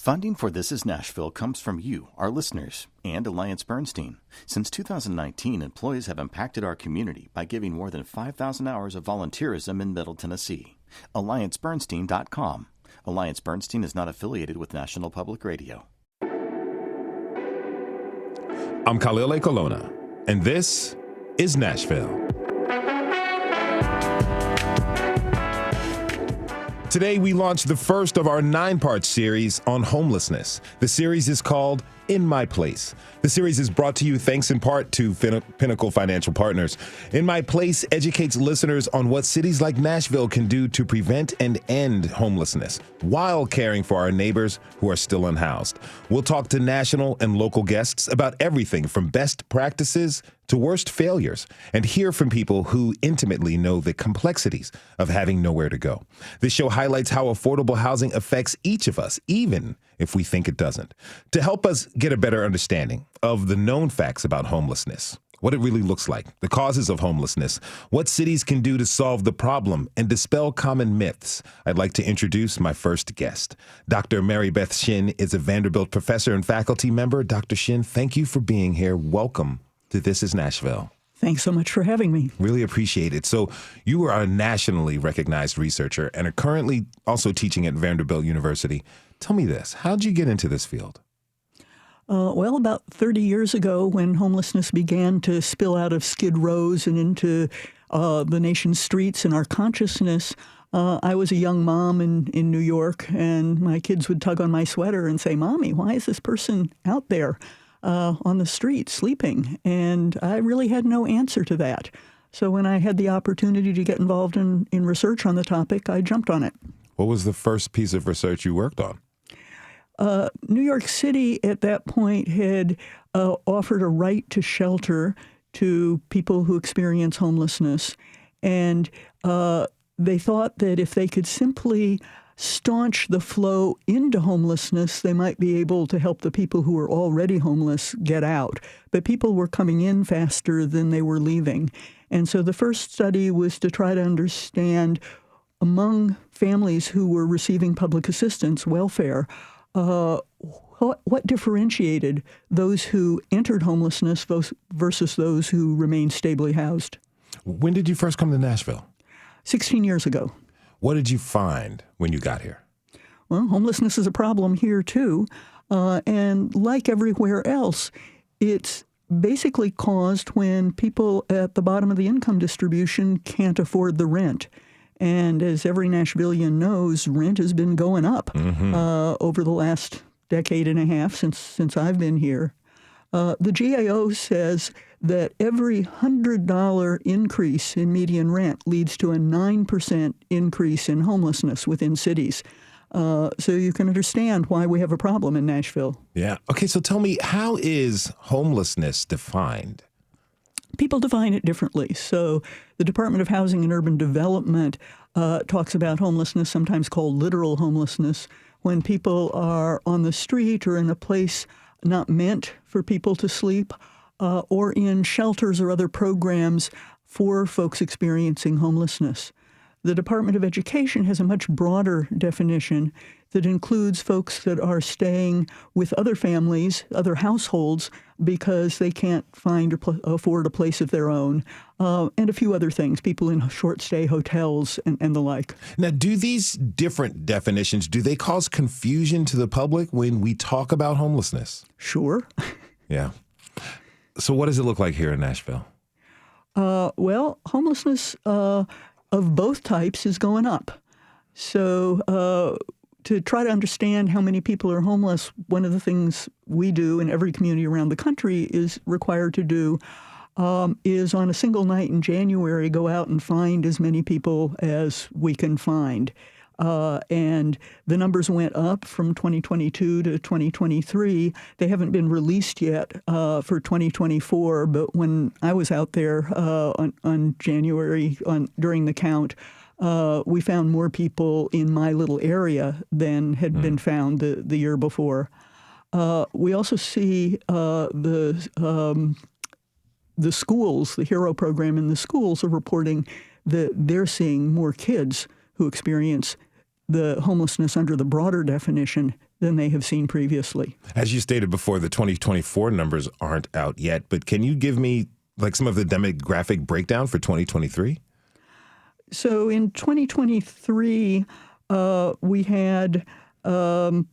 Funding for This Is Nashville comes from you, our listeners, and Alliance Bernstein. Since 2019, employees have impacted our community by giving more than 5,000 hours of volunteerism in Middle Tennessee. AllianceBernstein.com. Alliance Bernstein is not affiliated with National Public Radio. I'm Khalil A. Colonna, and this is Nashville. Today, we launch the first of our 9-part series on homelessness. The series is called In My Place. The series is brought to you thanks in part to Pinnacle Financial Partners. In My Place educates listeners on what cities like Nashville can do to prevent and end homelessness while caring for our neighbors who are still unhoused. We'll talk to national and local guests about everything from best practices to worst failures, and hear from people who intimately know the complexities of having nowhere to go. This show highlights how affordable housing affects each of us, even if we think it doesn't. To help us get a better understanding of the known facts about homelessness, what it really looks like, the causes of homelessness, what cities can do to solve the problem, and dispel common myths, I'd like to introduce my first guest. Dr. Mary Beth Shin is a Vanderbilt professor and faculty member. Dr. Shin, thank you for being here. Welcome to This is Nashville. Thanks so much for having me. Really appreciate it. So you are a nationally recognized researcher and are currently also teaching at Vanderbilt University. Tell me this, how'd you get into this field? Well, about 30 years ago, when homelessness began to spill out of Skid Rows and into the nation's streets and our consciousness, I was a young mom in New York, and my kids would tug on my sweater and say, "Mommy, why is this person out there on the street sleeping?" And I really had no answer to that. So when I had the opportunity to get involved in research on the topic, I jumped on it. What was the first piece of research you worked on? New York City at that point had offered a right to shelter to people who experience homelessness. And they thought that if they could simply staunch the flow into homelessness, they might be able to help the people who were already homeless get out. But people were coming in faster than they were leaving. And so the first study was to try to understand, among families who were receiving public assistance, welfare, what differentiated those who entered homelessness versus those who remained stably housed. When did you first come to Nashville? 16 years ago. What did you find when you got here? Well, homelessness is a problem here, too. And like everywhere else, it's basically caused when people at the bottom of the income distribution can't afford the rent. And as every Nashvilleian knows, rent has been going up over the last decade and a half since I've been here. The GAO says that every $100 increase in median rent leads to a 9% increase in homelessness within cities. So you can understand why we have a problem in Nashville. Yeah. Okay, so tell me, how is homelessness defined? People define it differently. So the Department of Housing and Urban Development talks about homelessness, sometimes called literal homelessness, when people are on the street or in a place not meant for people to sleep, or in shelters or other programs for folks experiencing homelessness. The Department of Education has a much broader definition that includes folks that are staying with other families, other households, because they can't find or afford a place of their own, and a few other things, people in short-stay hotels and the like. Now, do these different definitions, do they cause confusion to the public when we talk about homelessness? Sure. Yeah. So what does it look like here in Nashville? Well, homelessness of both types is going up. So to try to understand how many people are homeless, one of the things we do in every community around the country is required to do is on a single night in January, go out and find as many people as we can find. And the numbers went up from 2022 to 2023. They haven't been released yet for 2024, but when I was out there on January during the count, we found more people in my little area than had been found the year before. We also see the schools, the HERO program in the schools are reporting that they're seeing more kids who experience the homelessness under the broader definition than they have seen previously. As you stated before, the 2024 numbers aren't out yet, but can you give me like some of the demographic breakdown for 2023? So in 2023, we had, I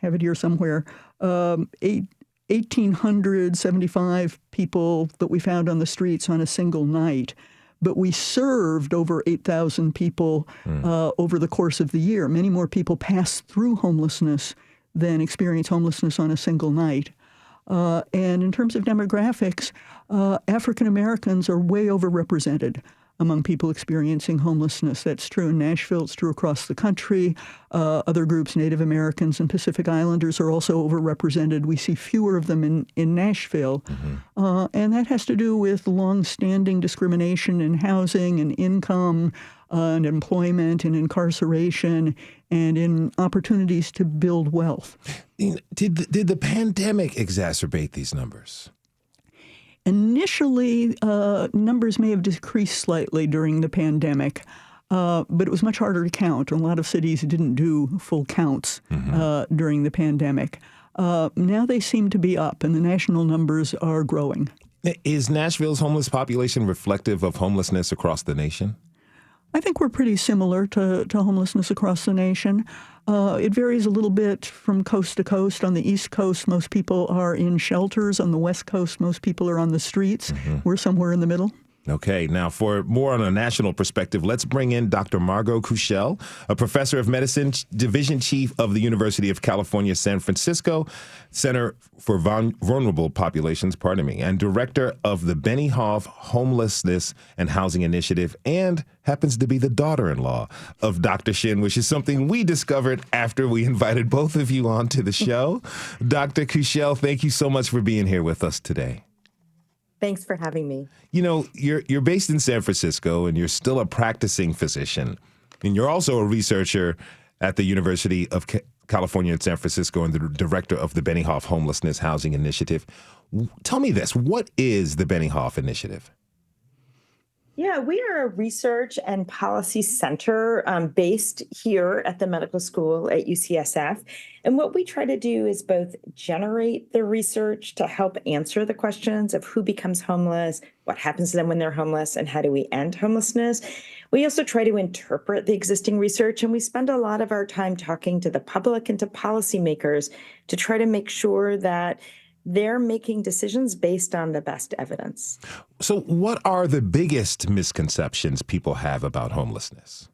have it here somewhere, 1,875 people that we found on the streets on a single night. But we served over 8,000 people over the course of the year. Many more people pass through homelessness than experience homelessness on a single night. And in terms of demographics, African Americans are way overrepresented among people experiencing homelessness. That's true in Nashville. It's true across the country. Other groups, Native Americans and Pacific Islanders, are also overrepresented. We see fewer of them in Nashville. And that has to do with longstanding discrimination in housing and income and employment and incarceration and in opportunities to build wealth. Did the pandemic exacerbate these numbers? Initially, numbers may have decreased slightly during the pandemic, but it was much harder to count. A lot of cities didn't do full counts during the pandemic. Now they seem to be up, and the national numbers are growing. Is Nashville's homeless population reflective of homelessness across the nation? I think we're pretty similar to homelessness across the nation. It varies a little bit from coast to coast. On the East Coast, most people are in shelters. On the West Coast, most people are on the streets. We're somewhere in the middle. Okay, now for more on a national perspective, let's bring in Dr. Margot Kuchel, a professor of medicine, division chief of the University of California, San Francisco Center for Vulnerable Populations, and director of the Benny Hoff Homelessness and Housing Initiative, and happens to be the daughter-in-law of Dr. Shin, which is something we discovered after we invited both of you onto the show. Dr. Kuchel, thank you so much for being here with us today. Thanks for having me. You know, you're based in San Francisco and you're still a practicing physician. And you're also a researcher at the University of California in San Francisco and the director of the Benny Hoff Homelessness Housing Initiative. Tell me this, what is the Benny Hoff Initiative? Yeah, we are a research and policy center based here at the medical school at UCSF. And what we try to do is both generate the research to help answer the questions of who becomes homeless, what happens to them when they're homeless, and how do we end homelessness. We also try to interpret the existing research, and we spend a lot of our time talking to the public and to policymakers to try to make sure that they're making decisions based on the best evidence. So what are the biggest misconceptions people have about homelessness?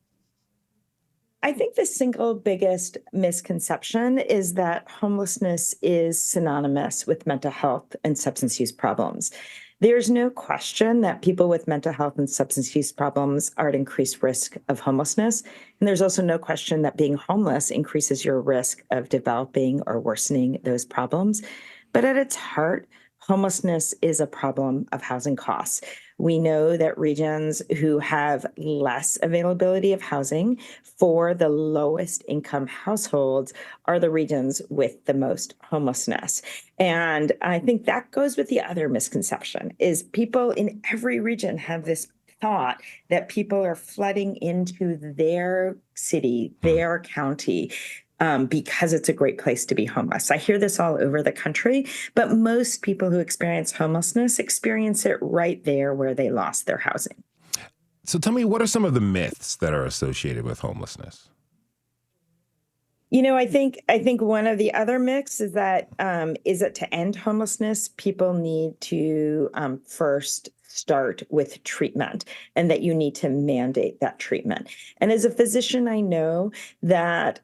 I think the single biggest misconception is that homelessness is synonymous with mental health and substance use problems. There's no question that people with mental health and substance use problems are at increased risk of homelessness. And there's also no question that being homeless increases your risk of developing or worsening those problems. But at its heart, homelessness is a problem of housing costs. We know that regions who have less availability of housing for the lowest income households are the regions with the most homelessness. And I think that goes with the other misconception is people in every region have this thought that people are flooding into their city, their county, because it's a great place to be homeless. I hear this all over the country, but most people who experience homelessness experience it right there where they lost their housing. So tell me, what are some of the myths that are associated with homelessness? You know, I think one of the other myths is that to end homelessness, people need to first start with treatment and that you need to mandate that treatment. And as a physician, I know that,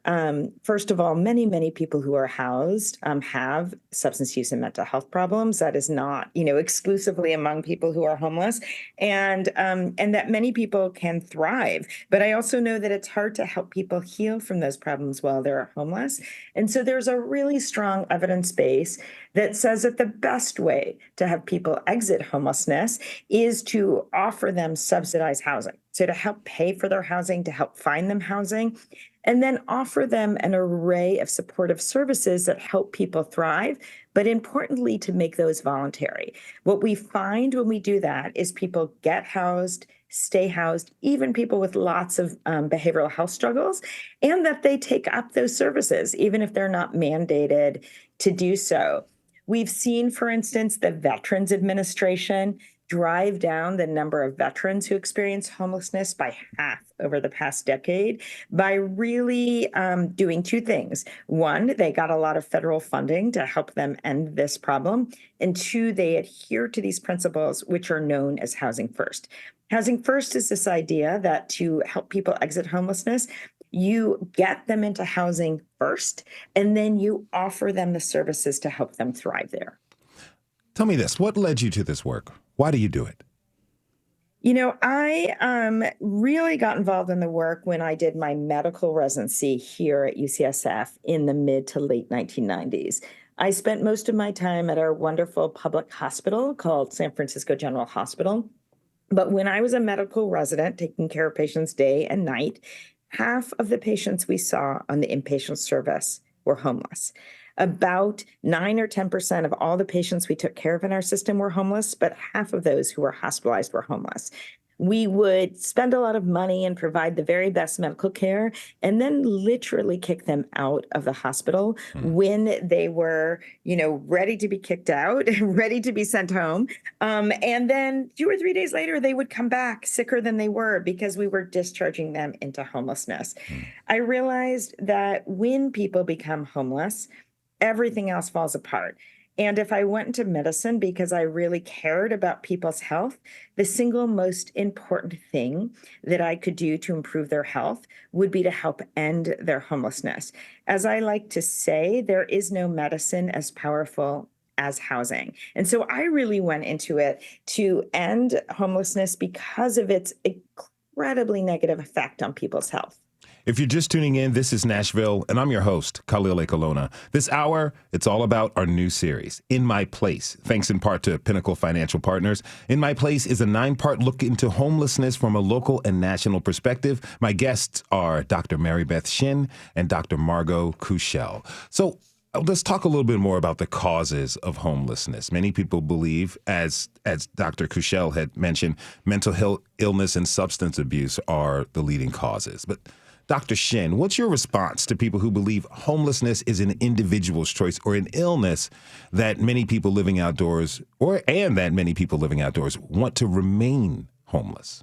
first of all, many people who are housed have substance use and mental health problems. That is not, exclusively among people who are homeless, and that many people can thrive. But I also know that it's hard to help people heal from those problems while they're homeless. And so there's a really strong evidence base that says that the best way to have people exit homelessness is to offer them subsidized housing. So to help pay for their housing, to help find them housing, and then offer them an array of supportive services that help people thrive, but importantly, to make those voluntary. What we find when we do that is people get housed, stay housed, even people with lots of behavioral health struggles, and that they take up those services, even if they're not mandated to do so. We've seen, for instance, the Veterans Administration drive down the number of veterans who experience homelessness by half over the past decade by really doing two things. One, they got a lot of federal funding to help them end this problem. And two, they adhere to these principles, which are known as Housing First. Housing First is this idea that to help people exit homelessness, you get them into housing first, and then you offer them the services to help them thrive there. Tell me this, what led you to this work? Why do you do it? I really got involved in the work when I did my medical residency here at UCSF in the mid to late 1990s. I spent most of my time at our wonderful public hospital called San Francisco General Hospital. But when I was a medical resident taking care of patients day and night, half of the patients we saw on the inpatient service were homeless. About 9 or 10% of all the patients we took care of in our system were homeless, but half of those who were hospitalized were homeless. We would spend a lot of money and provide the very best medical care and then literally kick them out of the hospital when they were, ready to be kicked out, ready to be sent home. And then 2 or 3 days later, they would come back sicker than they were because we were discharging them into homelessness. I realized that when people become homeless, everything else falls apart. And if I went into medicine because I really cared about people's health, the single most important thing that I could do to improve their health would be to help end their homelessness. As I like to say, there is no medicine as powerful as housing. And so I really went into it to end homelessness because of its incredibly negative effect on people's health. If you're just tuning in, this is Nashville, and I'm your host, Khalil Ekolona. This hour, it's all about our new series, In My Place, thanks in part to Pinnacle Financial Partners. In My Place is a 9-part look into homelessness from a local and national perspective. My guests are Dr. Mary Beth Shin and Dr. Margot Kuchel. So let's talk a little bit more about the causes of homelessness. Many people believe, as Dr. Kuchel had mentioned, mental illness and substance abuse are the leading causes. But Dr. Shin, what's your response to people who believe homelessness is an individual's choice or an illness that many people living outdoors want to remain homeless?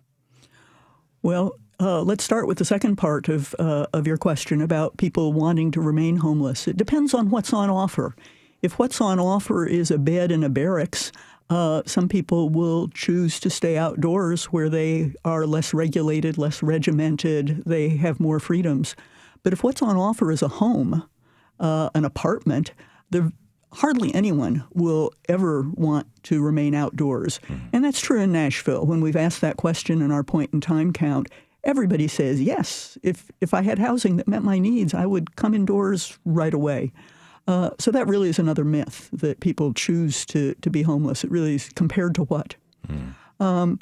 Well, let's start with the second part of your question about people wanting to remain homeless. It depends on what's on offer. If what's on offer is a bed in a barracks, some people will choose to stay outdoors where they are less regulated, less regimented, they have more freedoms. But if what's on offer is a home, an apartment, hardly anyone will ever want to remain outdoors. And that's true in Nashville. When we've asked that question in our point-in-time count, everybody says, yes, if I had housing that met my needs, I would come indoors right away. So that really is another myth, that people choose to be homeless. It really is compared to what? In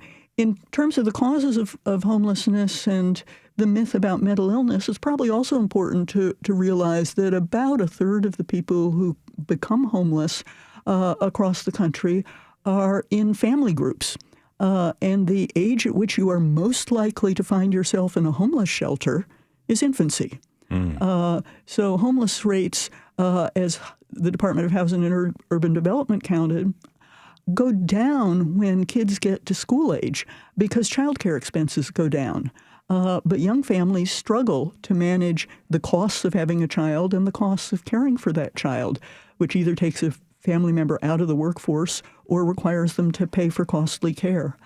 terms of the causes of homelessness and the myth about mental illness, it's probably also important to realize that about a third of the people who become homeless across the country are in family groups. And the age at which you are most likely to find yourself in a homeless shelter is infancy. So homeless rates, as the Department of Housing and Urban Development counted, go down when kids get to school age because childcare expenses go down. But young families struggle to manage the costs of having a child and the costs of caring for that child, which either takes a family member out of the workforce or requires them to pay for costly care.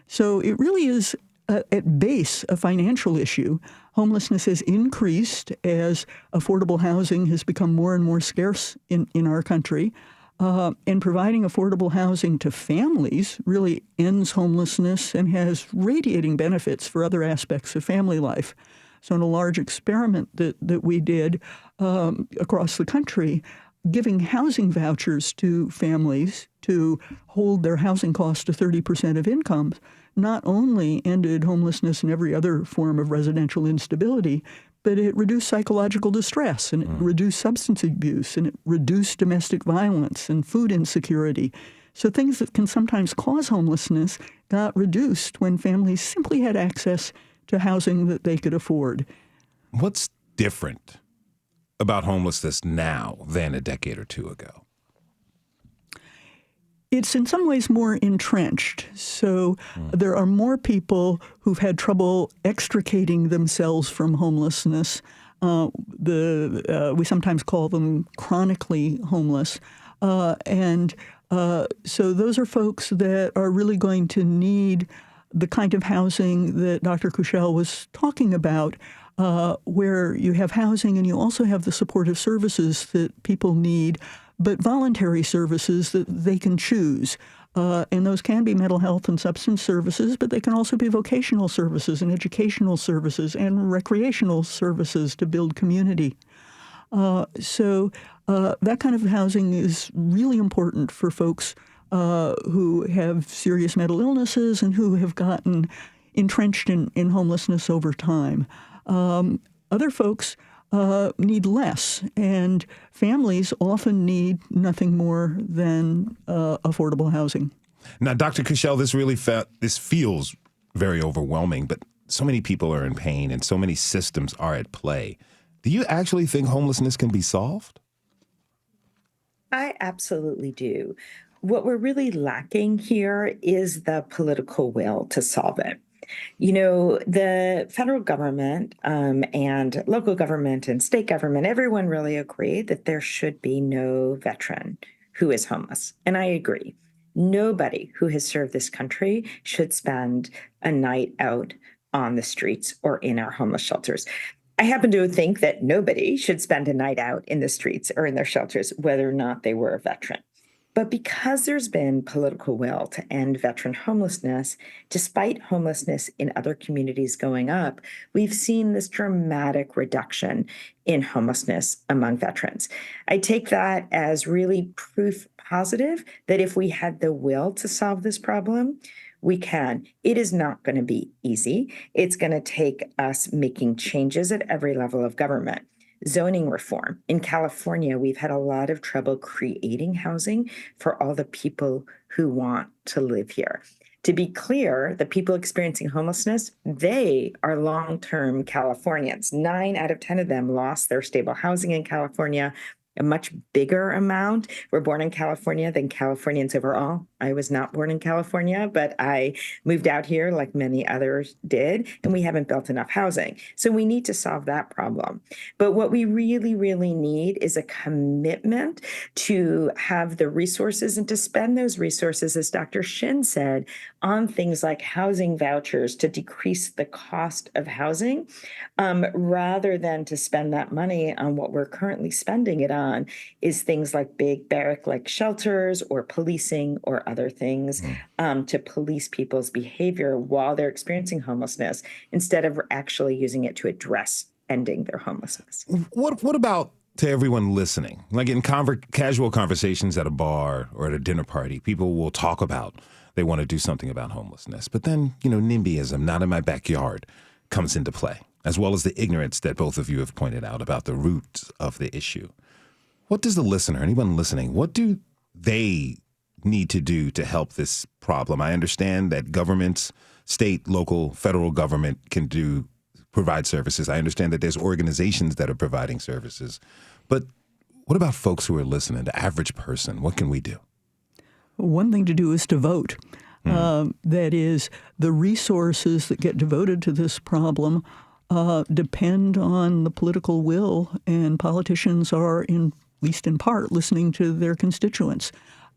So it really is, at base, a financial issue. Homelessness has increased as affordable housing has become more and more scarce in our country. And providing affordable housing to families really ends homelessness and has radiating benefits for other aspects of family life. So in a large experiment that we did across the country, giving housing vouchers to families to hold their housing costs to 30% of income not only ended homelessness and every other form of residential instability, but it reduced psychological distress, and it reduced substance abuse, and it reduced domestic violence and food insecurity. So things that can sometimes cause homelessness got reduced when families simply had access to housing that they could afford. What's different about homelessness now than a decade or two ago? It's in some ways more entrenched. So there are more people who've had trouble extricating themselves from homelessness. We sometimes call them chronically homeless. So those are folks that are really going to need the kind of housing that Dr. Kushel was talking about, where you have housing and you also have the supportive services that people need, but voluntary services that they can choose. And those can be mental health and substance services, but they can also be vocational services and educational services and recreational services to build community. So that kind of housing is really important for folks who have serious mental illnesses and who have gotten entrenched in homelessness over time. Other folks need less, and families often need nothing more than affordable housing. Now, Dr. Kushel, this feels very overwhelming, but so many people are in pain and so many systems are at play. Do you actually think homelessness can be solved? I absolutely do. What we're really lacking here is the political will to solve it. You know, the federal government and local government and state government, everyone really agreed that there should be no veteran who is homeless. And I agree. Nobody who has served this country should spend a night out on the streets or in our homeless shelters. I happen to think that nobody should spend a night out in the streets or in their shelters, whether or not they were a veteran. But because there's been political will to end veteran homelessness, despite homelessness in other communities going up, we've seen this dramatic reduction in homelessness among veterans. I take that as really proof positive that if we had the will to solve this problem, we can. It is not going to be easy. It's going to take us making changes at every level of government. Zoning reform. In California, we've had a lot of trouble creating housing for all the people who want to live here. To be clear, the people experiencing homelessness, they are long-term Californians. 9 out of 10 of them lost their stable housing in California. A much bigger amount were born in California than Californians overall. I was not born in California, but I moved out here like many others did, and we haven't built enough housing. So we need to solve that problem. But what we really, really need is a commitment to have the resources and to spend those resources, as Dr. Shin said, on things like housing vouchers to decrease the cost of housing, rather than to spend that money on what we're currently spending it on, is things like big barrack-like shelters or policing or other things to police people's behavior while they're experiencing homelessness, instead of actually using it to address ending their homelessness. What about to everyone listening? Like in casual conversations at a bar or at a dinner party, people will talk about they want to do something about homelessness. But then, NIMBYism, not in my backyard, comes into play, as well as the ignorance that both of you have pointed out about the roots of the issue. What does the listener, anyone listening, what do they need to do to help this problem? I understand that governments, state, local, federal government can provide services. I understand that there's organizations that are providing services. But what about folks who are listening, the average person? What can we do? One thing to do is to vote. That is, the resources that get devoted to this problem depend on the political will, and politicians are, at least in part, listening to their constituents.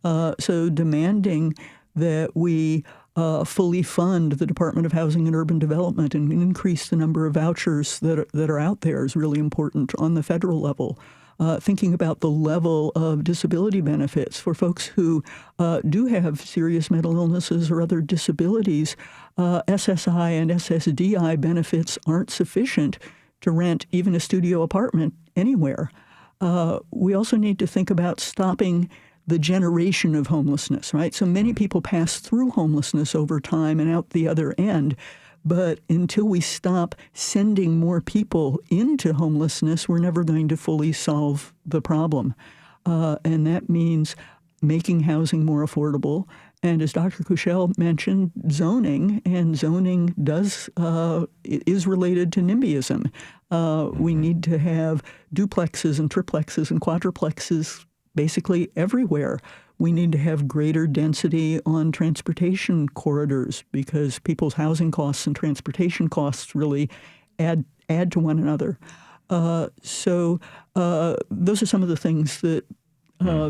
So demanding that we fully fund the Department of Housing and Urban Development and increase the number of vouchers that are out there is really important on the federal level. Thinking about the level of disability benefits for folks who do have serious mental illnesses or other disabilities, SSI and SSDI benefits aren't sufficient to rent even a studio apartment anywhere. We also need to think about stopping the generation of homelessness, right? So many people pass through homelessness over time and out the other end. But until we stop sending more people into homelessness, we're never going to fully solve the problem. And that means making housing more affordable. And as Dr. Kushel mentioned, zoning, and zoning is related to NIMBYism. We need to have duplexes and triplexes and quadruplexes basically everywhere. We need to have greater density on transportation corridors because people's housing costs and transportation costs really add to one another. So those are some of the things that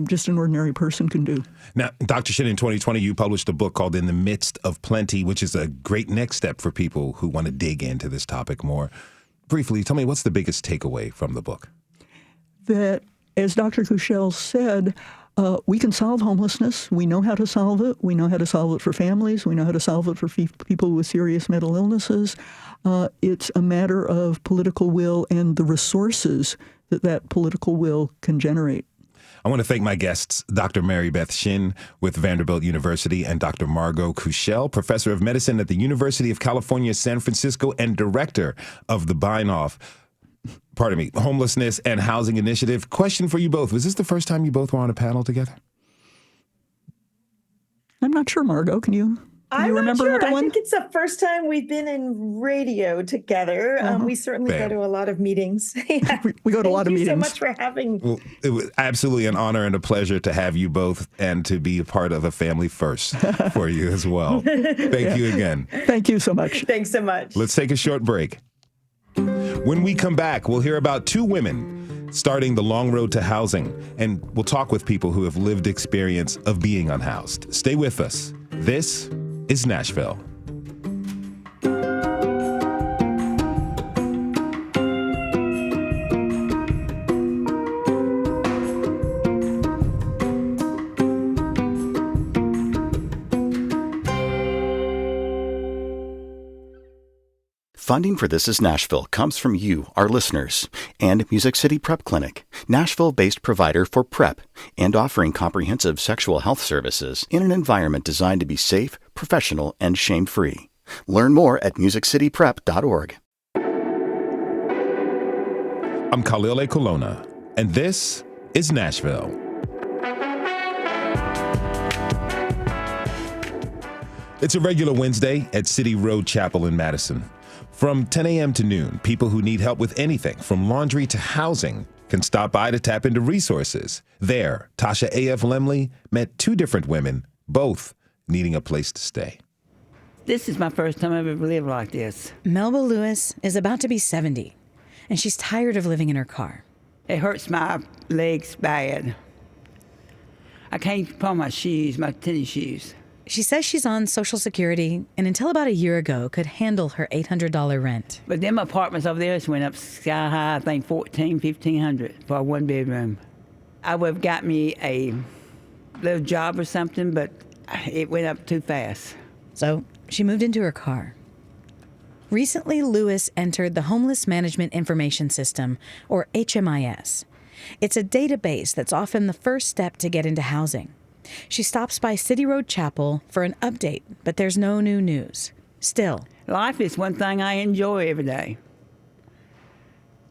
just an ordinary person can do. Now, Dr. Shin, in 2020, you published a book called In the Midst of Plenty, which is a great next step for people who want to dig into this topic more. Briefly, tell me, what's the biggest takeaway from the book? That, as Dr. Kushel said, we can solve homelessness. We know how to solve it. We know how to solve it for families. We know how to solve it for people with serious mental illnesses. It's a matter of political will and the resources that political will can generate. I want to thank my guests, Dr. Mary Beth Shin with Vanderbilt University and Dr. Margot Kushel, professor of medicine at the University of California, San Francisco, and director of the Homelessness and Housing Initiative. Question for you both. Was this the first time you both were on a panel together? I'm not sure, Margot. Can you remember sure. another one? I think it's the first time we've been in radio together. We certainly go to a lot of meetings. Yeah. We go to a lot of meetings. Thank you so much for having me. Well, it was absolutely an honor and a pleasure to have you both and to be a part of a family first for you as well. Thank you again. Thank you so much. Thanks so much. Let's take a short break. When we come back, we'll hear about two women starting the long road to housing, and we'll talk with people who have lived experience of being unhoused. Stay with us. This is Nashville. Funding for This is Nashville comes from you, our listeners, and Music City Prep Clinic, Nashville-based provider for PrEP, and offering comprehensive sexual health services in an environment designed to be safe, professional, and shame-free. Learn more at musiccityprep.org. I'm Khalil A. Colonna, and this is Nashville. It's a regular Wednesday at City Road Chapel in Madison. From 10 a.m. to noon, people who need help with anything from laundry to housing can stop by to tap into resources. There, Tasha A.F. Lemley met two different women, both needing a place to stay. This is my first time I've ever lived like this. Melba Lewis is about to be 70, and she's tired of living in her car. It hurts my legs bad. I can't put on my shoes, my tennis shoes. She says she's on Social Security and until about a year ago could handle her $800 rent. But them apartments over there just went up sky high, I think $1,400 for a one bedroom. I would have got me a little job or something, but it went up too fast. So she moved into her car. Recently, Lewis entered the Homeless Management Information System, or HMIS. It's a database that's often the first step to get into housing. She stops by City Road Chapel for an update, but there's no new news. Still, life is one thing I enjoy every day.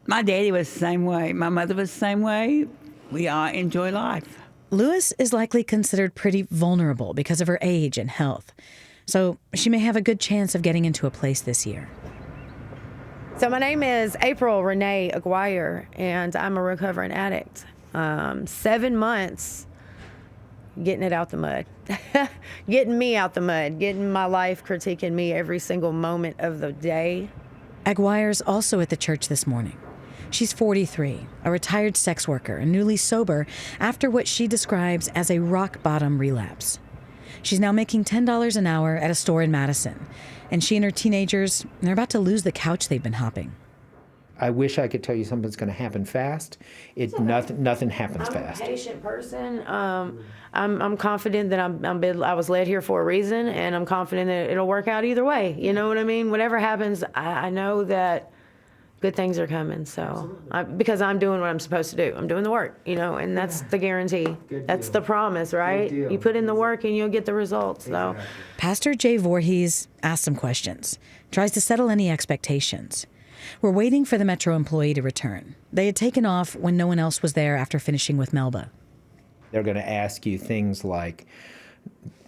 My daddy was the same way. My mother was the same way. We all enjoy life. Lewis is likely considered pretty vulnerable because of her age and health. So she may have a good chance of getting into a place this year. So my name is April Renee Aguirre, and I'm a recovering addict. 7 months getting it out the mud, getting me out the mud, getting my life, critiquing me every single moment of the day. Aguirre's also at the church this morning. She's 43, a retired sex worker and newly sober after what she describes as a rock-bottom relapse. She's now making $10 an hour at a store in Madison, and she and her teenagers are about to lose the couch they've been hopping. I wish I could tell you something's going to happen fast. Nothing happens fast. I'm a patient person. I'm confident that I was led here for a reason, and I'm confident that it'll work out either way. You know what I mean? Whatever happens, I know that good things are coming. So because I'm doing what I'm supposed to do. I'm doing the work, and that's the guarantee. That's the promise, right? You put in the work and you'll get the results. So, Pastor Jay Voorhees asks some questions, tries to settle any expectations. We're waiting for the Metro employee to return. They had taken off when no one else was there after finishing with Melba. They're going to ask you things like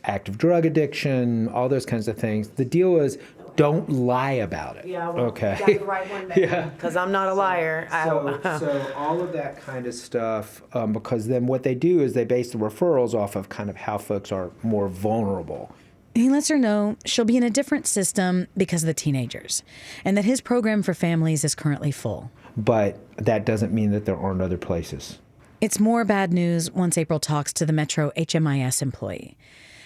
active drug addiction, all those kinds of things. The deal is, don't lie about it. Yeah, well, okay. you got the right one there. Yeah. Because I'm not a liar. So all of that kind of stuff, because then what they do is they base the referrals off of kind of how folks are more vulnerable. He lets her know she'll be in a different system because of the teenagers, and that his program for families is currently full. But that doesn't mean that there aren't other places. It's more bad news once April talks to the Metro HMIS employee.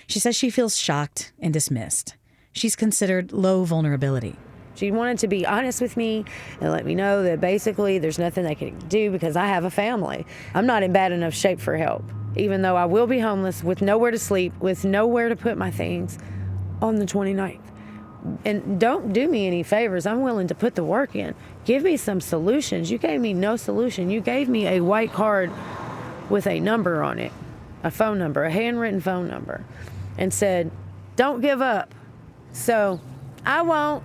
She says she feels shocked and dismissed. She's considered low vulnerability. She wanted to be honest with me and let me know that basically there's nothing they can do because I have a family. I'm not in bad enough shape for help, even though I will be homeless with nowhere to sleep, with nowhere to put my things on the 29th. And don't do me any favors. I'm willing to put the work in. Give me some solutions. You gave me no solution. You gave me a white card with a number on it, a phone number, a handwritten phone number, and said, don't give up. So I won't.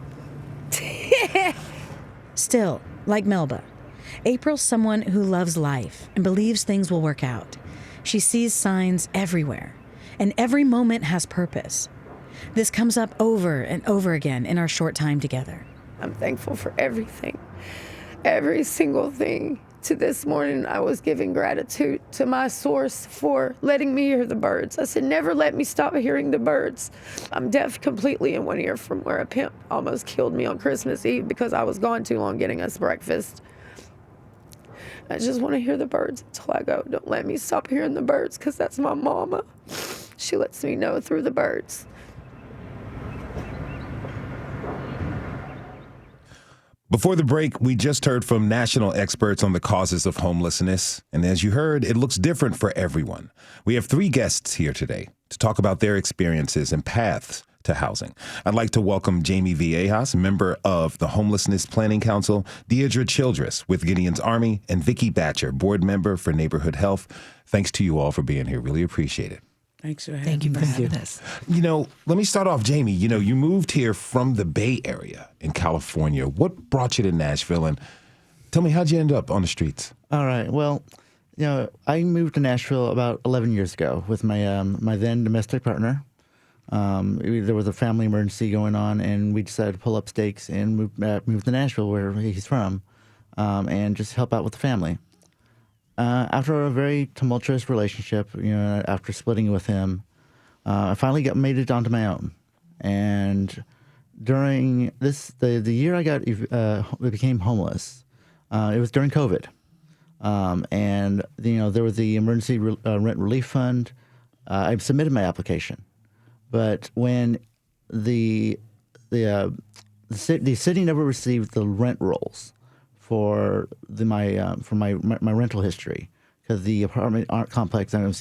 Still, like Melba, April's someone who loves life and believes things will work out. She sees signs everywhere, and every moment has purpose. This comes up over and over again in our short time together. I'm thankful for everything, every single thing. To this morning, I was giving gratitude to my source for letting me hear the birds. I said, never let me stop hearing the birds. I'm deaf completely in one ear from where a pimp almost killed me on Christmas Eve because I was gone too long getting us breakfast. I just want to hear the birds until I go. Don't let me stop hearing the birds because that's my mama. She lets me know through the birds. Before the break, we just heard from national experts on the causes of homelessness. And as you heard, it looks different for everyone. We have 3 guests here today to talk about their experiences and paths to housing. I'd like to welcome Jamie Villegas, member of the Homelessness Planning Council, Deidre Childress with Gideon's Army, and Vicki Batcher, board member for Neighborhood Health. Thanks to you all for being here. Really appreciate it. Thanks for having us. You know, let me start off, Jamie. You know, you moved here from the Bay Area in California. What brought you to Nashville? And tell me, how'd you end up on the streets? All right. Well, you know, I moved to Nashville about 11 years ago with my my then domestic partner. There was a family emergency going on, and we decided to pull up stakes and move to Nashville, where he's from, and just help out with the family. After a very tumultuous relationship, you know, after splitting with him, I finally made it onto my own. And during the year I became homeless, it was during COVID. And, you know, there was the emergency rent relief fund. I submitted my application. But when the city never received the rent rolls for my rental history, because the apartment complex, I'm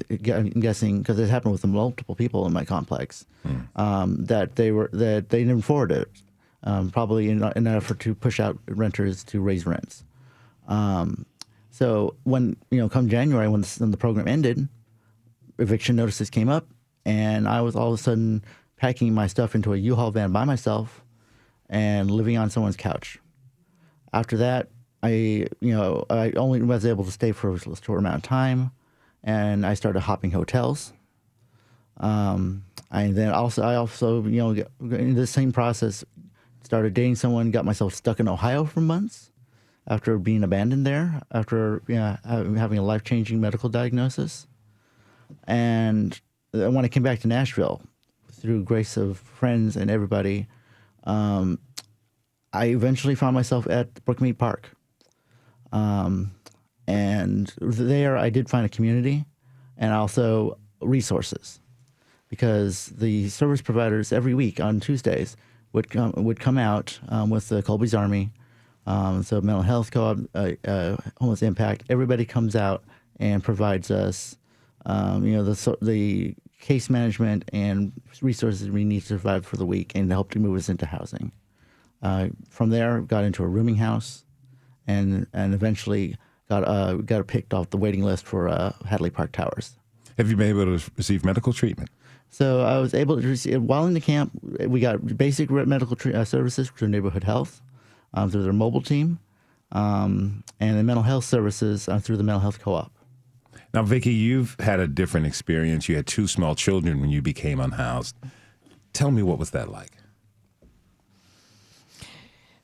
guessing, because it happened with multiple people in my complex, that they didn't forward it, probably in an effort to push out renters to raise rents. So when, you know, come January, when the program ended, eviction notices came up, and I was all of a sudden packing my stuff into a U-Haul van by myself and living on someone's couch. After that, I only was able to stay for a short amount of time, and I started hopping hotels. And then I also, you know, in the same process, started dating someone, got myself stuck in Ohio for months after being abandoned there, after having a life-changing medical diagnosis. And when I came back to Nashville, through grace of friends and everybody, I eventually found myself at Brookmead Park. And there I did find a community and also resources, because the service providers every week on Tuesdays would come out with the Colby's Army, so Mental Health Co-op, Homeless Impact. Everybody comes out and provides us, the case management and resources we need to survive for the week and help to move us into housing. From there, got into a rooming house, and eventually got picked off the waiting list for Hadley Park Towers. Have you been able to receive medical treatment? So I was able to receive, while in the camp, we got basic medical services through Neighborhood Health, through their mobile team, and the mental health services through the Mental Health Co-op. Now, Vicki, you've had a different experience. You had 2 small children when you became unhoused. Tell me, what was that like?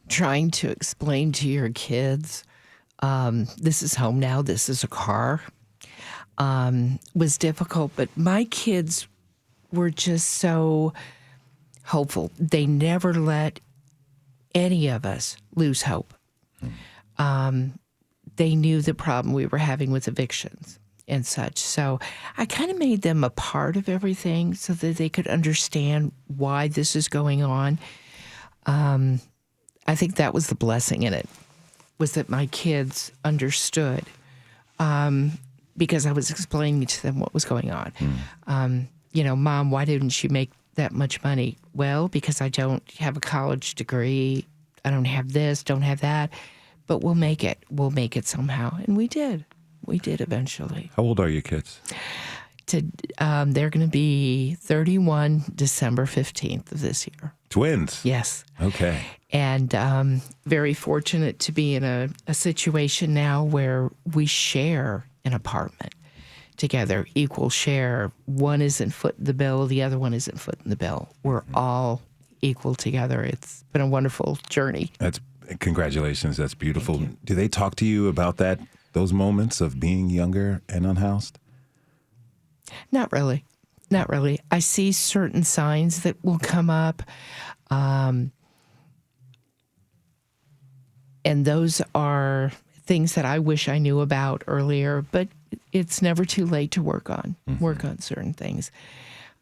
Trying to explain to your kids, this is home now, this is a car, was difficult. But my kids were just so hopeful. They never let any of us lose hope. They knew the problem we were having with evictions and such. So I kind of made them a part of everything so that they could understand why this is going on. I think that was the blessing in it, was that my kids understood, because I was explaining to them what was going on. Mom, why didn't you make that much money? Well, because I don't have a college degree. I don't have this, don't have that. But we'll make it. We'll make it somehow. And we did. We did eventually. How old are your kids? They're going to be 31 December 15th of this year. Twins? Yes. Okay. And very fortunate to be in a situation now where we share an apartment together, equal share. One isn't footing the bill, the other one isn't footing the bill. We're all equal together. It's been a wonderful journey. Congratulations. That's beautiful. Do they talk to you about those moments of being younger and unhoused? Not really. Not really. I see certain signs that will come up. And those are things that I wish I knew about earlier, but it's never too late to work on certain things.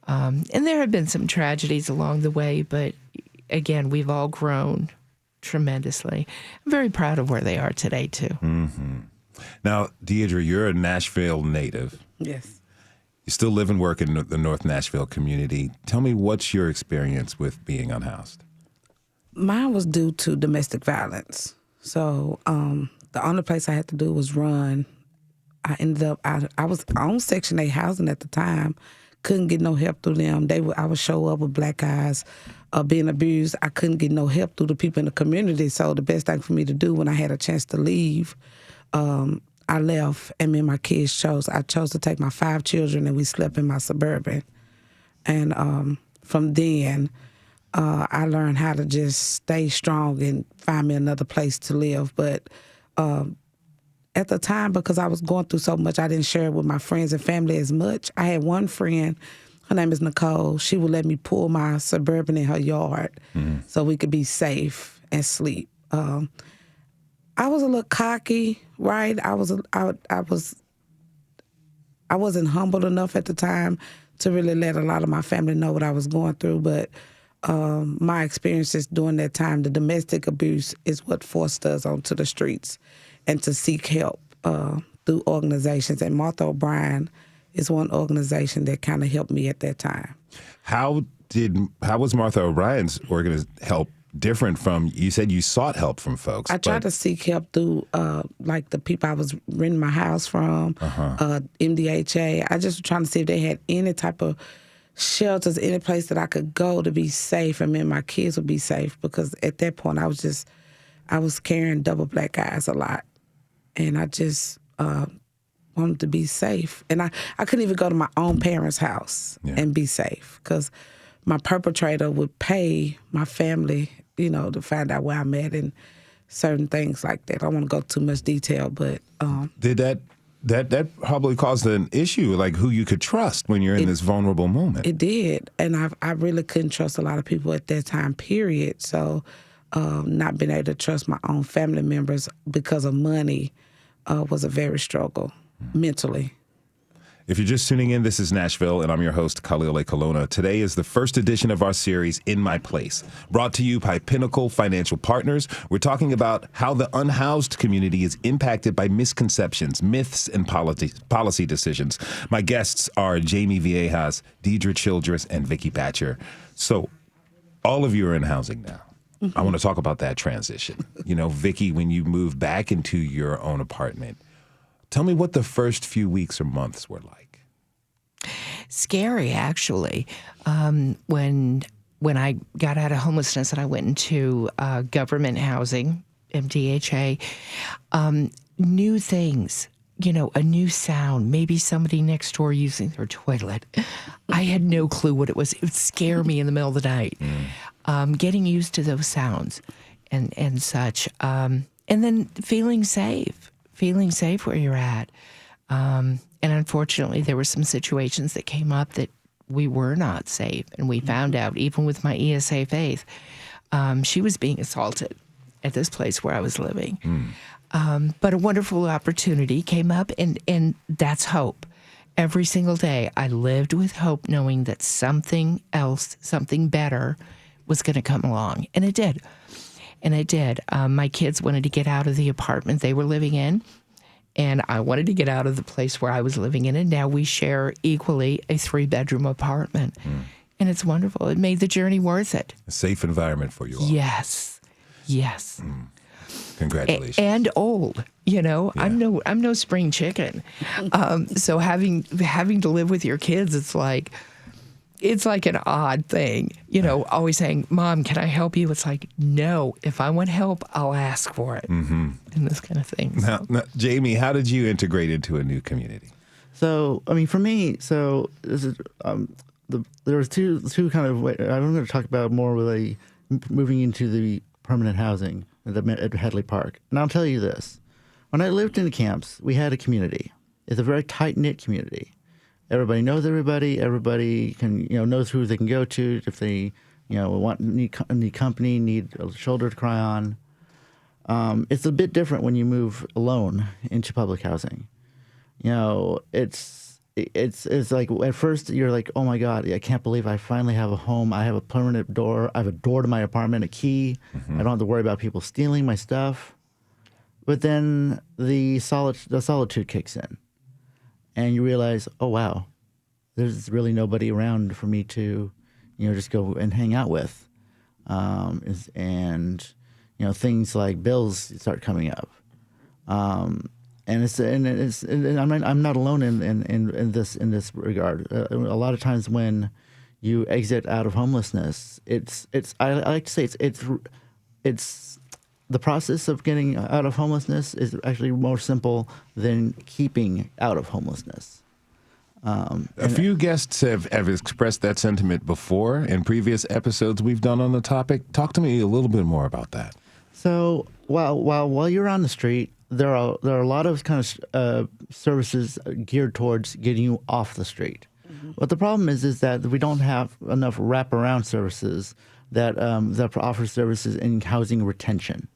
And there have been some tragedies along the way, but again, we've all grown tremendously. I'm very proud of where they are today, too. Mm-hmm. Now, Deidre, you're a Nashville native. Yes. You still live and work in the North Nashville community. Tell me, what's your experience with being unhoused? Mine was due to domestic violence. So the only place I had to do was run. I ended up, I was on Section 8 housing at the time. Couldn't get no help through them. I would show up with black eyes being abused. I couldn't get no help through the people in the community. So the best thing for me to do when I had a chance to leave, I left, and me and my kids I chose to take my 5 children, and we slept in my Suburban. And from then, I learned how to just stay strong and find me another place to live. But at the time, because I was going through so much, I didn't share it with my friends and family as much. I had one friend, her name is Nicole. She would let me pull my Suburban in her yard so we could be safe and sleep. I was a little cocky, right? I wasn't humble enough at the time to really let a lot of my family know what I was going through. But my experiences during that time, the domestic abuse is what forced us onto the streets and to seek help through organizations. And Martha O'Brien is one organization that kind of helped me at that time. How was Martha O'Brien's help different from, you said you sought help from folks? I tried to seek help through like the people I was renting my house from, MDHA. I just was trying to see if they had any type of shelters, any place that I could go to be safe, and me and my kids would be safe, because at that point I was carrying double black eyes a lot, and I just wanted to be safe. And I couldn't even go to my own parents' house and be safe, because my perpetrator would pay my family, to find out where I'm at and certain things like that. I don't want to go too much detail, but did that probably caused an issue, like who you could trust when you're in this vulnerable moment? It did, and I really couldn't trust a lot of people at that time, period. So not being able to trust my own family members because of money was a very struggle mentally. If you're just tuning in, this is Nashville, and I'm your host, Khalil A. Colonna. Today is the first edition of our series, In My Place, brought to you by Pinnacle Financial Partners. We're talking about how the unhoused community is impacted by misconceptions, myths, and policy decisions. My guests are Jamie Viejas, Deidre Childress, and Vicki Batcher. So all of you are in housing now. Mm-hmm. I want to talk about that transition. Vicki, when you moved back into your own apartment, tell me what the first few weeks or months were like. Scary, actually. When I got out of homelessness and I went into government housing, MDHA, new things a new sound, maybe somebody next door using their toilet. I had no clue what it was. It would scare me in the middle of the night. Getting used to those sounds and such. And then feeling safe where you're at. And unfortunately, there were some situations that came up that we were not safe. And we found out, even with my ESA faith, she was being assaulted at this place where I was living. But a wonderful opportunity came up, and that's hope. Every single day, I lived with hope, knowing that something else, something better was going to come along. And it did. My kids wanted to get out of the apartment they were living in, and I wanted to get out of the place where I was living in, and now we share equally a 3-bedroom apartment. And it's wonderful. It made the journey worth it. A safe environment for you all. Yes. Congratulations. And old, Yeah. I'm no spring chicken. So having to live with your kids, it's like an odd thing, always saying, Mom, can I help you? It's like, no, if I want help, I'll ask for it. And this kind of thing. Now, Jamie, how did you integrate into a new community? So, for me, this is, there was two kind of ways. I'm going to talk about more with moving into the permanent housing at Headley Park. And I'll tell you this. When I lived in the camps, we had a community. It's a very tight-knit community. Everybody knows everybody. Everybody can, knows who they can go to if they, need company, need a shoulder to cry on. It's a bit different when you move alone into public housing. It's like at first you're like, oh my God, I can't believe I finally have a home. I have a permanent door. I have a door to my apartment, a key. I don't have to worry about people stealing my stuff. But then the solitude kicks in, and you realize, oh wow, there's really nobody around for me to, just go and hang out with, and things like bills start coming up. And I'm not alone in this regard. A lot of times when you exit out of homelessness, I like to say it's the process of getting out of homelessness is actually more simple than keeping out of homelessness. A few guests have expressed that sentiment before in previous episodes we've done on the topic. Talk to me a little bit more about that. So while you're on the street, there are a lot of kind of services geared towards getting you off the street. But the problem is that we don't have enough wraparound services that offer services in housing retention.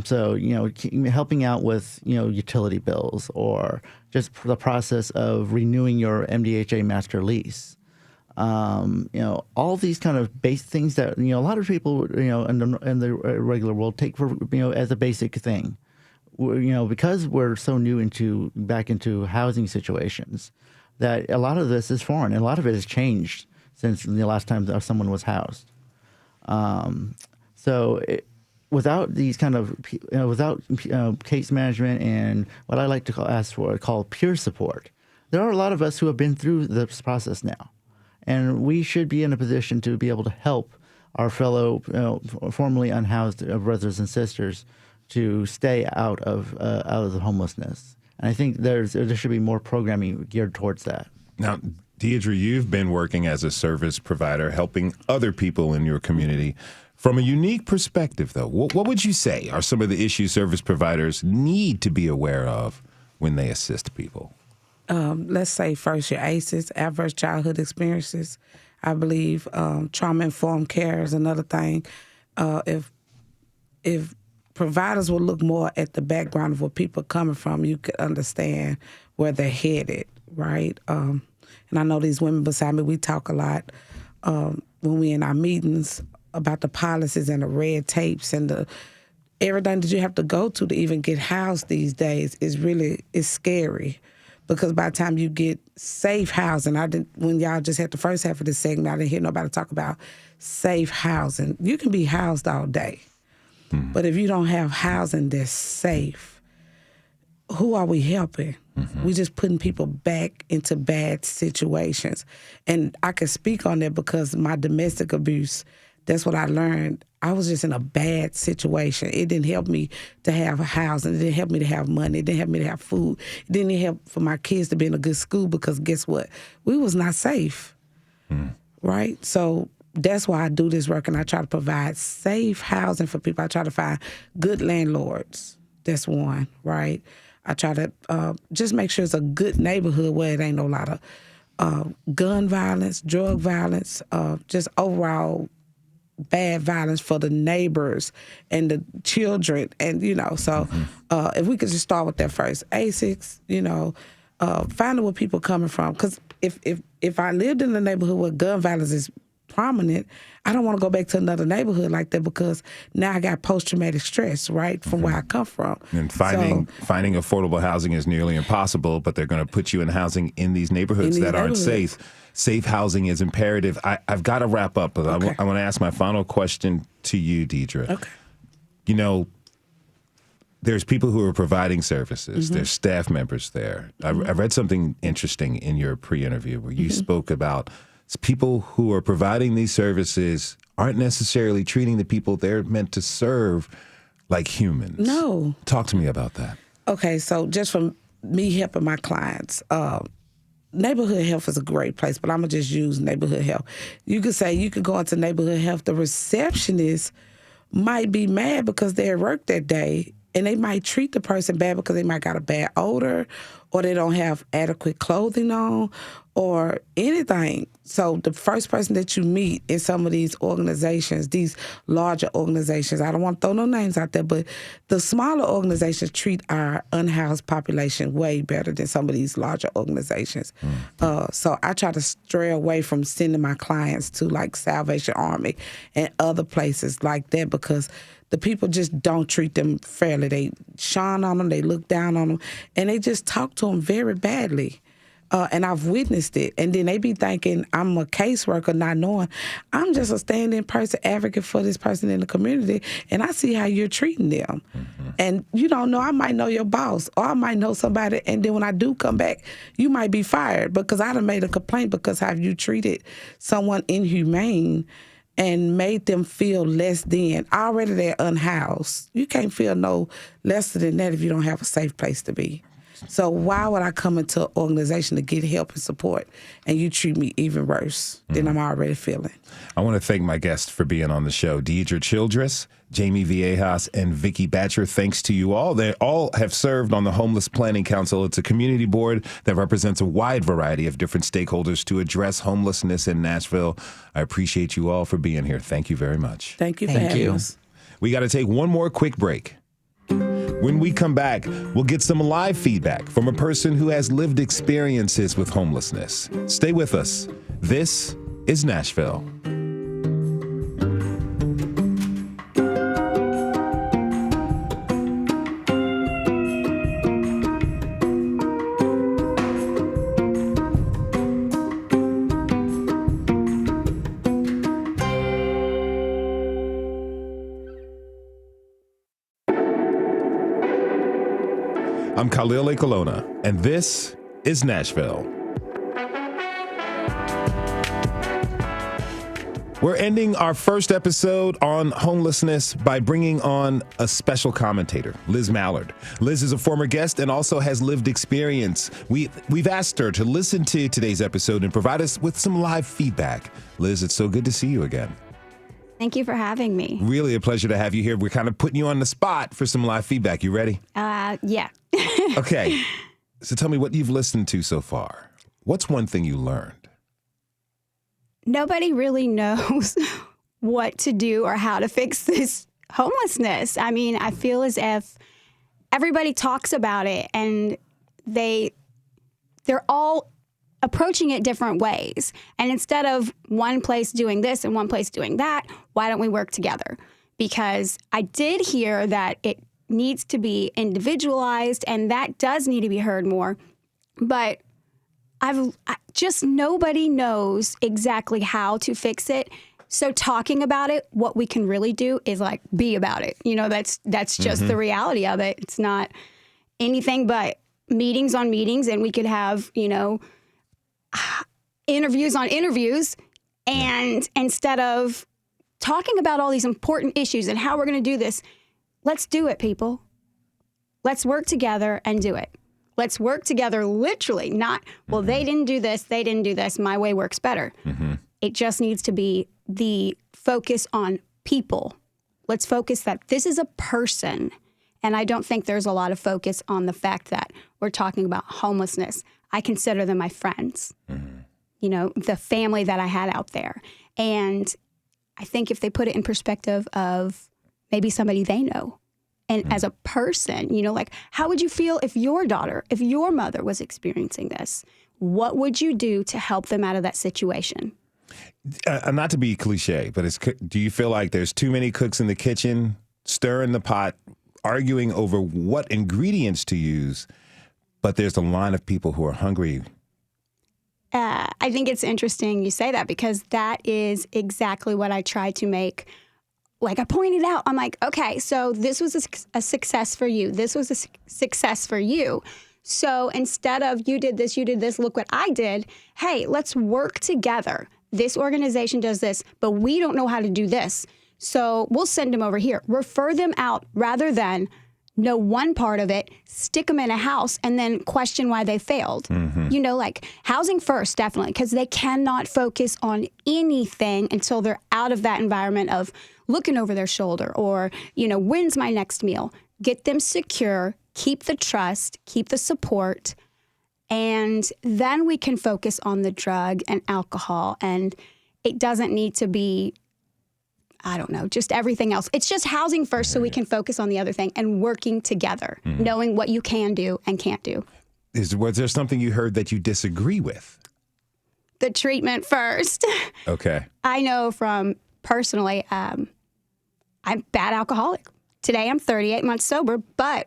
So helping out with utility bills or just the process of renewing your MDHA master lease. All these kind of base things that a lot of people in the regular world take for as a basic thing. Because we're so new back into housing situations, that a lot of this is foreign, and a lot of it has changed since the last time that someone was housed. Without these kind of case management and what I like to call peer support, there are a lot of us who have been through this process now, and we should be in a position to be able to help our fellow formerly unhoused brothers and sisters to stay out of the homelessness. And I think there should be more programming geared towards that. Now, Deidre, you've been working as a service provider, helping other people in your community. From a unique perspective, though, what would you say are some of the issues service providers need to be aware of when they assist people? Let's say first your ACEs, adverse childhood experiences. I believe trauma-informed care is another thing. If providers will look more at the background of where people are coming from, you could understand where they're headed, right? And I know these women beside me, we talk a lot when we in our meetings about the policies and the red tapes and the everything that you have to go to even get housed these days is scary. Because by the time you get safe housing, when y'all just had the first half of this segment, I didn't hear nobody talk about safe housing. You can be housed all day. But if you don't have housing that's safe, who are we helping? We're just putting people back into bad situations. And I can speak on that because my domestic abuse, that's what I learned. I was just in a bad situation. It didn't help me to have a housing. It didn't help me to have money. It didn't help me to have food. It didn't help for my kids to be in a good school because guess what? We was not safe, right? So that's why I do this work, and I try to provide safe housing for people. I try to find good landlords. That's one, right? I try to just make sure it's a good neighborhood where it ain't no lot of gun violence, drug violence, just overall bad violence for the neighbors and the children. And, so if we could just start with that first. ASICs, finding where people coming from. Because if I lived in a neighborhood where gun violence is prominent, I don't want to go back to another neighborhood like that because now I got post-traumatic stress, right, from where I come from. And finding affordable housing is nearly impossible, but they're going to put you in housing in these neighborhoods that aren't safe. Safe housing is imperative. I've got to wrap up, but okay. I want to ask my final question to you, Deidre. Okay. There's people who are providing services. There's staff members there. I read something interesting in your pre-interview where you spoke about people who are providing these services aren't necessarily treating the people they're meant to serve like humans. No. Talk to me about that. Okay, so just from me helping my clients, neighborhood health is a great place, but I'm going to just use neighborhood health. You could say you could go into neighborhood health. The receptionist might be mad because they're at work that day, and they might treat the person bad because they might got a bad odor or they don't have adequate clothing on or anything. So the first person that you meet in some of these organizations, these larger organizations, I don't want to throw no names out there, but the smaller organizations treat our unhoused population way better than some of these larger organizations. So I try to stray away from sending my clients to like Salvation Army and other places like that because the people just don't treat them fairly. They shine on them, they look down on them, and they just talk to them very badly. And I've witnessed it. And then they be thinking I'm a caseworker, not knowing I'm just a stand-in person, advocate for this person in the community, and I see how you're treating them. And you don't know, I might know your boss, or I might know somebody, and then when I do come back, you might be fired because I done made a complaint because how you treated someone inhumane and made them feel less than. Already they're unhoused. You can't feel no less than that if you don't have a safe place to be. So why would I come into an organization to get help and support and you treat me even worse than I'm already feeling? I want to thank my guests for being on the show. Deidre Childress, Jamie Viejas, and Vicky Batcher. Thanks to you all. They all have served on the Homeless Planning Council. It's a community board that represents a wide variety of different stakeholders to address homelessness in Nashville. I appreciate you all for being here. Thank you very much. Thank you for having us. We got to take one more quick break. When we come back, we'll get some live feedback from a person who has lived experiences with homelessness. Stay with us. This is Nashville. I'm Khalil Ekalona, and this is Nashville. We're ending our first episode on homelessness by bringing on a special commentator, Liz Mallard. Liz is a former guest and also has lived experience. We've asked her to listen to today's episode and provide us with some live feedback. Liz, it's so good to see you again. Thank you for having me. Really a pleasure to have you here. We're kind of putting you on the spot for some live feedback. You ready? Yeah. Okay. So tell me what you've listened to so far. What's one thing you learned? Nobody really knows what to do or how to fix this homelessness. I mean, I feel as if everybody talks about it and they're all approaching it different ways. And instead of one place doing this and one place doing that, why don't we work together? Because I did hear that it needs to be individualized, and that does need to be heard more. But nobody knows exactly how to fix it. So talking about it, what we can really do is like be about it. You know, that's just the reality of it. It's not anything but meetings on meetings, and we could have, interviews on interviews. And instead of talking about all these important issues and how we're going to do this. Let's do it, people. Let's work together and do it. Let's work together literally, not, well, they didn't do this, my way works better. It just needs to be the focus on people. Let's focus that this is a person. And I don't think there's a lot of focus on the fact that we're talking about homelessness. I consider them my friends, you know, the family that I had out there. And I think if they put it in perspective of maybe somebody they know, and as a person, you know, like, how would you feel if your daughter, if your mother was experiencing this? What would you do to help them out of that situation? Not to be cliche, but do you feel like there's too many cooks in the kitchen, stirring the pot, arguing over what ingredients to use, but there's a line of people who are hungry? I think it's interesting you say that, because that is exactly what I try to make. Like I pointed out, I'm like, okay, so this was a success for you. This was a success for you. So instead of you did this, look what I did. Hey, let's work together. This organization does this, but we don't know how to do this. So we'll send them over here. Refer them out rather than know one part of it, stick them in a house, and then question why they failed. You know, like housing first, definitely, because they cannot focus on anything until they're out of that environment of looking over their shoulder or, you know, when's my next meal? Get them secure, keep the trust, keep the support, and then we can focus on the drug and alcohol. And it doesn't need to be, I don't know, just everything else. It's just housing first so we can focus on the other thing and working together, knowing what you can do and can't do. Was there something you heard that you disagree with? The treatment first. Okay. I know from personally, I'm a bad alcoholic. Today I'm 38 months sober, but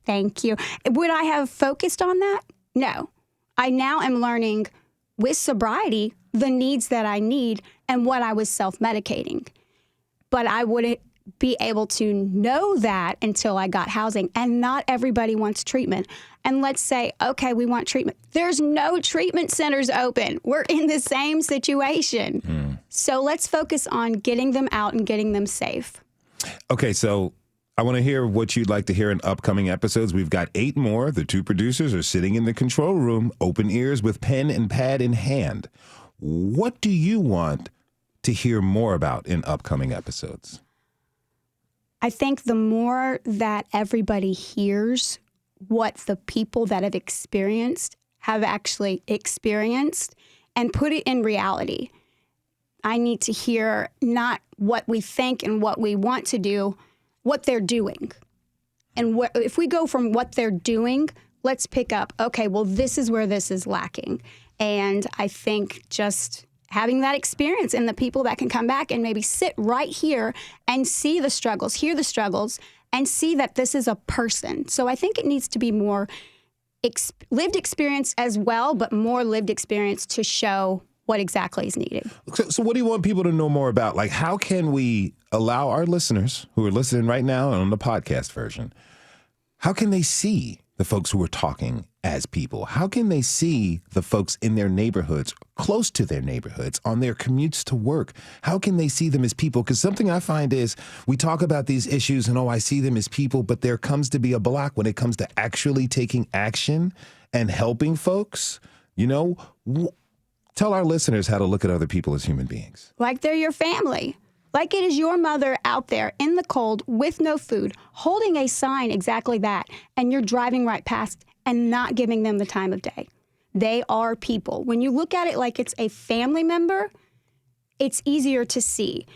thank you. Would I have focused on that? No. I now am learning with sobriety the needs that I need and what I was self-medicating. But I wouldn't be able to know that until I got housing. And not everybody wants treatment. And let's say, okay, we want treatment. There's no treatment centers open. We're in the same situation. So let's focus on getting them out and getting them safe. Okay, so I want to hear what you'd like to hear in upcoming episodes. We've got 8 more. The 2 producers are sitting in the control room, open ears with pen and pad in hand. What do you want to hear more about in upcoming episodes? I think the more that everybody hears what the people that have actually experienced and put it in reality. I need to hear not what we think and what we want to do, what they're doing. And if we go from what they're doing, let's pick up, okay, well, this is where this is lacking. And I think just having that experience and the people that can come back and maybe sit right here and see the struggles, hear the struggles, and see that this is a person. So I think it needs to be more lived experience as well, but more lived experience to show what exactly is needed. So what do you want people to know more about? Like, how can we allow our listeners who are listening right now on the podcast version, how can they see the folks who are talking as people? How can they see the folks in their neighborhoods, close to their neighborhoods, on their commutes to work? How can they see them as people? Because something I find is we talk about these issues and, I see them as people, but there comes to be a block when it comes to actually taking action and helping folks. You know, tell our listeners how to look at other people as human beings. Like they're your family. Like it is your mother out there in the cold with no food, holding a sign exactly that, and you're driving right past and not giving them the time of day. They are people. When you look at it like it's a family member, it's easier to see.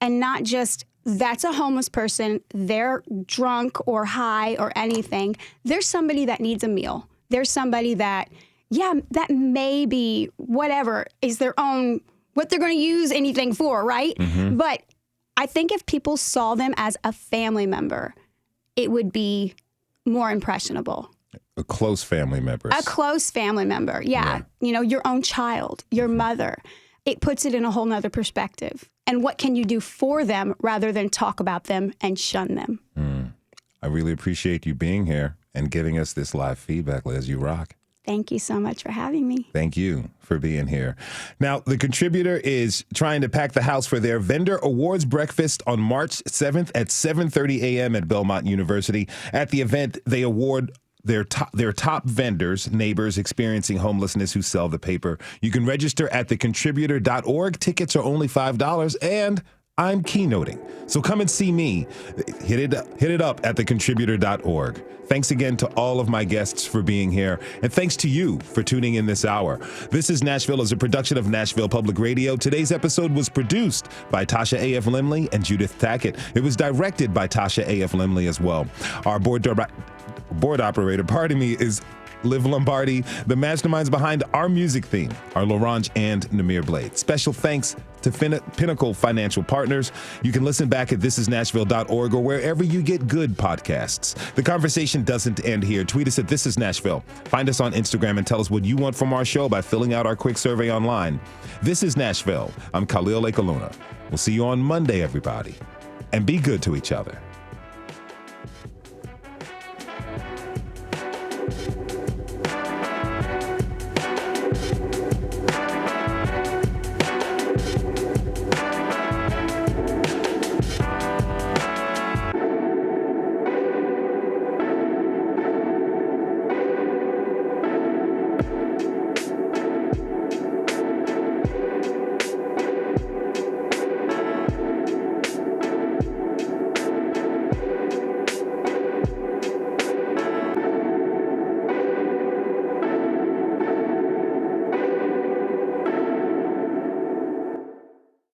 And not just, that's a homeless person, they're drunk or high or anything. There's somebody that needs a meal. There's somebody that, that may be whatever is their own, what they're going to use anything for, right? But I think if people saw them as a family member, it would be more impressionable. A close family member. A close family member, yeah. You know, your own child, your mother. It puts it in a whole nother perspective. And what can you do for them rather than talk about them and shun them? I really appreciate you being here and giving us this live feedback, Liz. You rock. Thank you so much for having me. Thank you for being here. Now, The Contributor is trying to pack the house for their Vendor Awards Breakfast on March 7th at 7:30 a.m. at Belmont University. At the event, they award their top vendors, neighbors experiencing homelessness who sell the paper. You can register at thecontributor.org. Tickets are only $5, and I'm keynoting. So come and see me. Hit it up at thecontributor.org. Thanks again to all of my guests for being here. And thanks to you for tuning in this hour. This is Nashville is a production of Nashville Public Radio. Today's episode was produced by Tasha A.F. Limley and Judith Tackett. It was directed by Tasha A.F. Limley as well. Our board operator, is Liv Lombardi. The masterminds behind our music theme are Laurent and Namir Blade. Special thanks to Pinnacle Financial Partners. You can listen back at thisisnashville.org or wherever you get good podcasts. The conversation doesn't end here. Tweet us at This Is Nashville. Find us on Instagram and tell us what you want from our show by filling out our quick survey online. This is Nashville. I'm Khalil Lake Aluna. We'll see you on Monday, everybody. And be good to each other.